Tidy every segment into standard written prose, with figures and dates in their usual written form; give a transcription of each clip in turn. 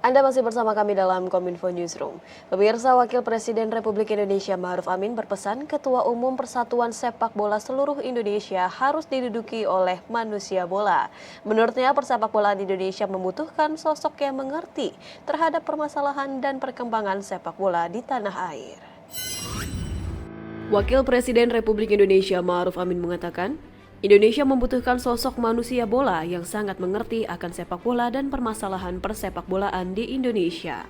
Anda masih bersama kami dalam Kominfo Newsroom. Pemirsa, Wakil Presiden Republik Indonesia Ma'ruf Amin berpesan Ketua Umum Persatuan Sepak Bola Seluruh Indonesia harus diduduki oleh manusia bola. Menurutnya, persepak bolaan Indonesia membutuhkan sosok yang mengerti terhadap permasalahan dan perkembangan sepak bola di tanah air. Wakil Presiden Republik Indonesia Ma'ruf Amin mengatakan, Indonesia membutuhkan sosok manusia bola yang sangat mengerti akan sepak bola dan permasalahan persepak bolaan di Indonesia.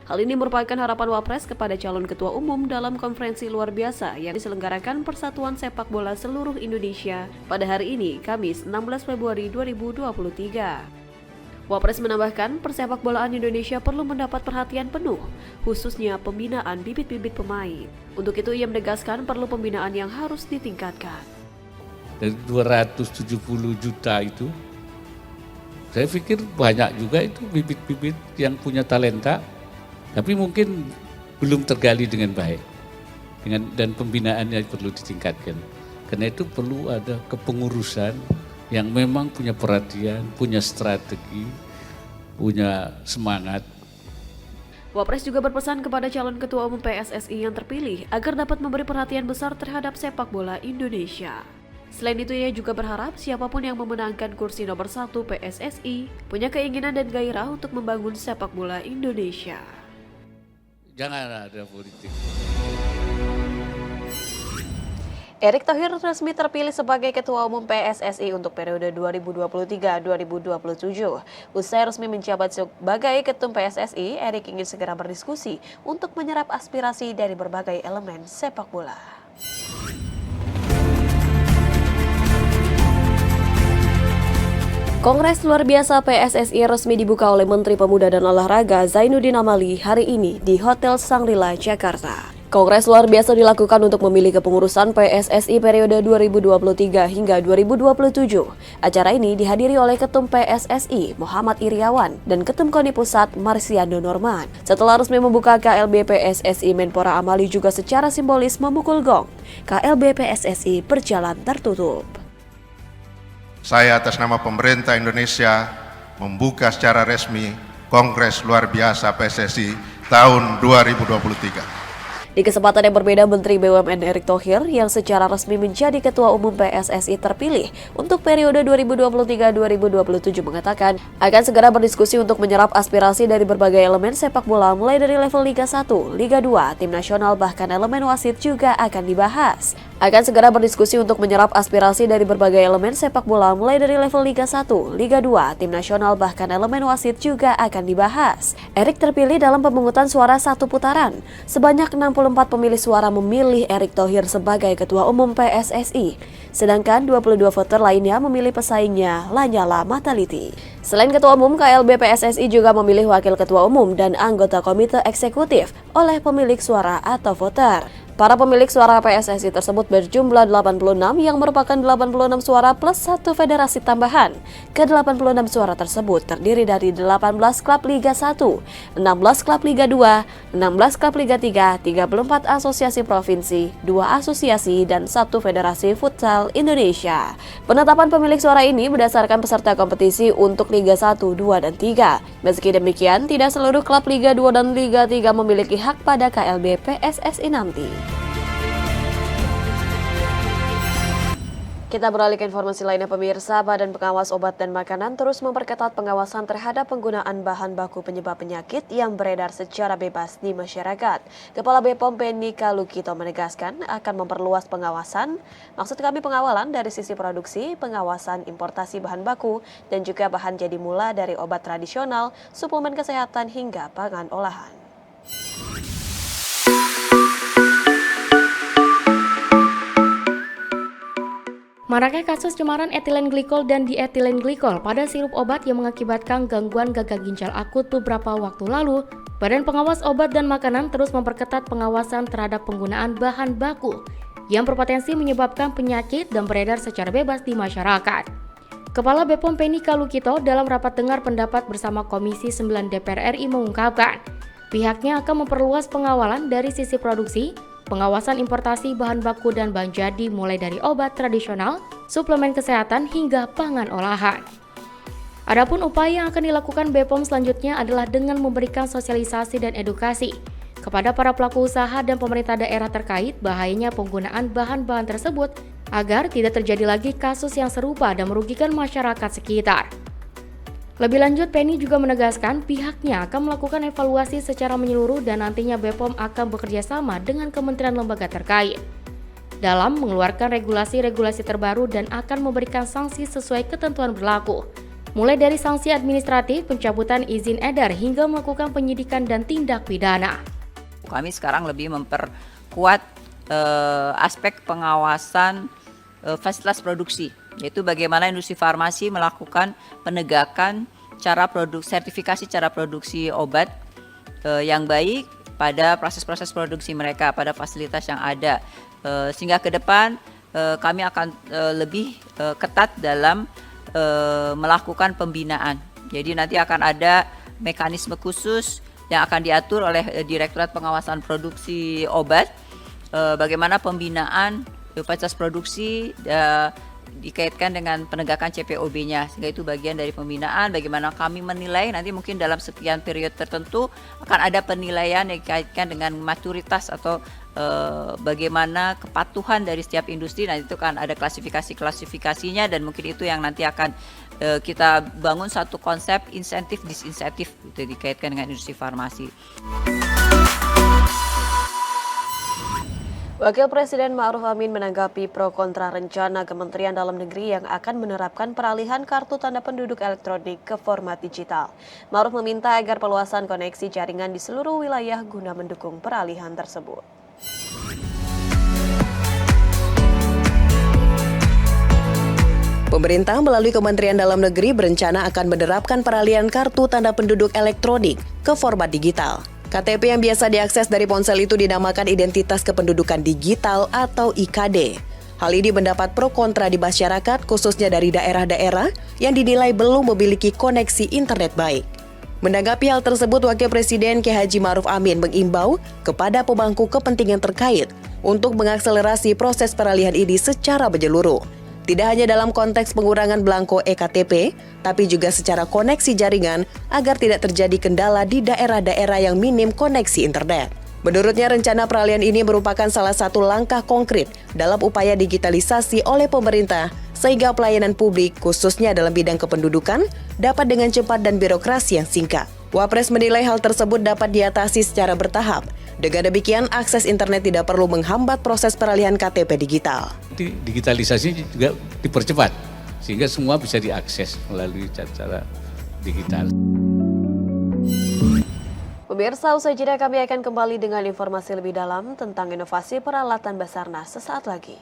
Hal ini merupakan harapan Wapres kepada calon ketua umum dalam konferensi luar biasa yang diselenggarakan Persatuan Sepak Bola Seluruh Indonesia pada hari ini, Kamis 16 Februari 2023. Wapres menambahkan, persepak bolaan Indonesia perlu mendapat perhatian penuh, khususnya pembinaan bibit-bibit pemain. Untuk itu ia menegaskan perlu pembinaan yang harus ditingkatkan. Dari 270 juta itu, saya pikir banyak juga itu bibit-bibit yang punya talenta, tapi mungkin belum tergali dengan baik. Dan pembinaannya perlu ditingkatkan. Karena itu perlu ada kepengurusan yang memang punya perhatian, punya strategi, punya semangat. Wapres juga berpesan kepada calon ketua umum PSSI yang terpilih agar dapat memberi perhatian besar terhadap sepak bola Indonesia. Selain itu, ia juga berharap siapapun yang memenangkan kursi nomor 1 PSSI punya keinginan dan gairah untuk membangun sepak bola Indonesia. Jangan ada politik. Erick Thohir resmi terpilih sebagai Ketua Umum PSSI untuk periode 2023-2027. Usai resmi menjabat sebagai Ketum PSSI, Erick ingin segera berdiskusi untuk menyerap aspirasi dari berbagai elemen sepak bola. Kongres luar biasa PSSI resmi dibuka oleh Menteri Pemuda dan Olahraga Zainuddin Amali hari ini di Hotel Shangri-La, Jakarta. Kongres luar biasa dilakukan untuk memilih kepengurusan PSSI periode 2023 hingga 2027. Acara ini dihadiri oleh Ketum PSSI Muhammad Iriawan dan Ketum KONI Pusat Marsiando Norman. Setelah resmi membuka KLB PSSI, Menpora Amali juga secara simbolis memukul gong. KLB PSSI berjalan tertutup. Saya atas nama pemerintah Indonesia membuka secara resmi Kongres Luar Biasa PSSI tahun 2023. Di kesempatan yang berbeda, Menteri BUMN Erick Thohir yang secara resmi menjadi Ketua Umum PSSI terpilih untuk periode 2023-2027 mengatakan akan segera berdiskusi untuk menyerap aspirasi dari berbagai elemen sepak bola mulai dari level Liga 1, Liga 2, tim nasional bahkan elemen wasit juga akan dibahas. Akan segera berdiskusi untuk menyerap aspirasi dari berbagai elemen sepak bola mulai dari level Liga 1, Liga 2, tim nasional bahkan elemen wasit juga akan dibahas. Erick terpilih dalam pemungutan suara satu putaran. Sebanyak 64 pemilih suara memilih Erick Thohir sebagai Ketua Umum PSSI. Sedangkan 22 voter lainnya memilih pesaingnya Lanyala Mataliti. Selain Ketua Umum, KLB PSSI juga memilih Wakil Ketua Umum dan anggota Komite Eksekutif oleh pemilik suara atau voter. Para pemilik suara PSSI tersebut berjumlah 86 yang merupakan 86 suara plus 1 federasi tambahan. Ke-86 suara tersebut terdiri dari 18 klub Liga 1, 16 klub Liga 2, 16 klub Liga 3, 34 asosiasi provinsi, 2 asosiasi, dan 1 federasi futsal Indonesia. Penetapan pemilik suara ini berdasarkan peserta kompetisi untuk Liga 1, 2, dan 3. Meski demikian, tidak seluruh klub Liga 2 dan Liga 3 memiliki hak pada KLB PSSI nanti. Kita beralih ke informasi lainnya, pemirsa. Badan Pengawas Obat dan Makanan terus memperketat pengawasan terhadap penggunaan bahan baku penyebab penyakit yang beredar secara bebas di masyarakat. Kepala BPOM Penny Kalukito menegaskan akan memperluas pengawasan. Maksud kami pengawalan dari sisi produksi, pengawasan importasi bahan baku, dan juga bahan jadi mula dari obat tradisional, suplemen kesehatan hingga pangan olahan. Maraknya kasus cemaran etilen glikol dan dietilen glikol pada sirup obat yang mengakibatkan gangguan gagal ginjal akut beberapa waktu lalu, Badan Pengawas Obat dan Makanan terus memperketat pengawasan terhadap penggunaan bahan baku yang berpotensi menyebabkan penyakit dan beredar secara bebas di masyarakat. Kepala BPOM Penny Kalukito dalam rapat dengar pendapat bersama Komisi 9 DPR RI mengungkapkan, pihaknya akan memperluas pengawalan dari sisi produksi, pengawasan importasi bahan baku dan bahan jadi mulai dari obat tradisional, suplemen kesehatan hingga pangan olahan. Adapun upaya yang akan dilakukan BPOM selanjutnya adalah dengan memberikan sosialisasi dan edukasi kepada para pelaku usaha dan pemerintah daerah terkait bahayanya penggunaan bahan-bahan tersebut agar tidak terjadi lagi kasus yang serupa dan merugikan masyarakat sekitar. Lebih lanjut, Penny juga menegaskan pihaknya akan melakukan evaluasi secara menyeluruh dan nantinya BPOM akan bekerja sama dengan kementerian lembaga terkait dalam mengeluarkan regulasi-regulasi terbaru dan akan memberikan sanksi sesuai ketentuan berlaku, mulai dari sanksi administratif, pencabutan izin edar, hingga melakukan penyidikan dan tindak pidana. Kami sekarang lebih memperkuat aspek pengawasan fasilitas produksi, yaitu bagaimana industri farmasi melakukan penegakan sertifikasi cara produksi obat yang baik pada proses-proses produksi mereka, pada fasilitas yang ada, sehingga ke depan kami akan lebih ketat dalam melakukan pembinaan. Jadi nanti akan ada mekanisme khusus yang akan diatur oleh Direktorat Pengawasan Produksi Obat, bagaimana pembinaan fasilitas produksi dikaitkan dengan penegakan CPOB-nya, sehingga itu bagian dari pembinaan. Bagaimana kami menilai, nanti mungkin dalam sekian periode tertentu akan ada penilaian yang dikaitkan dengan maturitas atau bagaimana kepatuhan dari setiap industri. Nanti itu kan ada klasifikasinya, dan mungkin itu yang nanti akan kita bangun satu konsep insentif disinsentif itu dikaitkan dengan industri farmasi. Wakil Presiden Ma'ruf Amin menanggapi pro kontra rencana Kementerian Dalam Negeri yang akan menerapkan peralihan kartu tanda penduduk elektronik ke format digital. Ma'ruf meminta agar perluasan koneksi jaringan di seluruh wilayah guna mendukung peralihan tersebut. Pemerintah melalui Kementerian Dalam Negeri berencana akan menerapkan peralihan kartu tanda penduduk elektronik ke format digital. KTP yang biasa diakses dari ponsel itu dinamakan Identitas Kependudukan Digital atau IKD. Hal ini mendapat pro kontra di masyarakat, khususnya dari daerah-daerah yang dinilai belum memiliki koneksi internet baik. Menanggapi hal tersebut, Wakil Presiden K. Haji Ma'ruf Amin mengimbau kepada pemangku kepentingan terkait untuk mengakselerasi proses peralihan ini secara menyeluruh. Tidak hanya dalam konteks pengurangan belangko eKTP, tapi juga secara koneksi jaringan agar tidak terjadi kendala di daerah-daerah yang minim koneksi internet. Menurutnya, rencana peralihan ini merupakan salah satu langkah konkret dalam upaya digitalisasi oleh pemerintah, sehingga pelayanan publik, khususnya dalam bidang kependudukan, dapat dengan cepat dan birokrasi yang singkat. Wapres menilai hal tersebut dapat diatasi secara bertahap. Dengan demikian, akses internet tidak perlu menghambat proses peralihan KTP digital. Digitalisasi juga dipercepat, sehingga semua bisa diakses melalui cara digital. Pemirsa, usai jeda kami akan kembali dengan informasi lebih dalam tentang inovasi peralatan Basarnas sesaat lagi.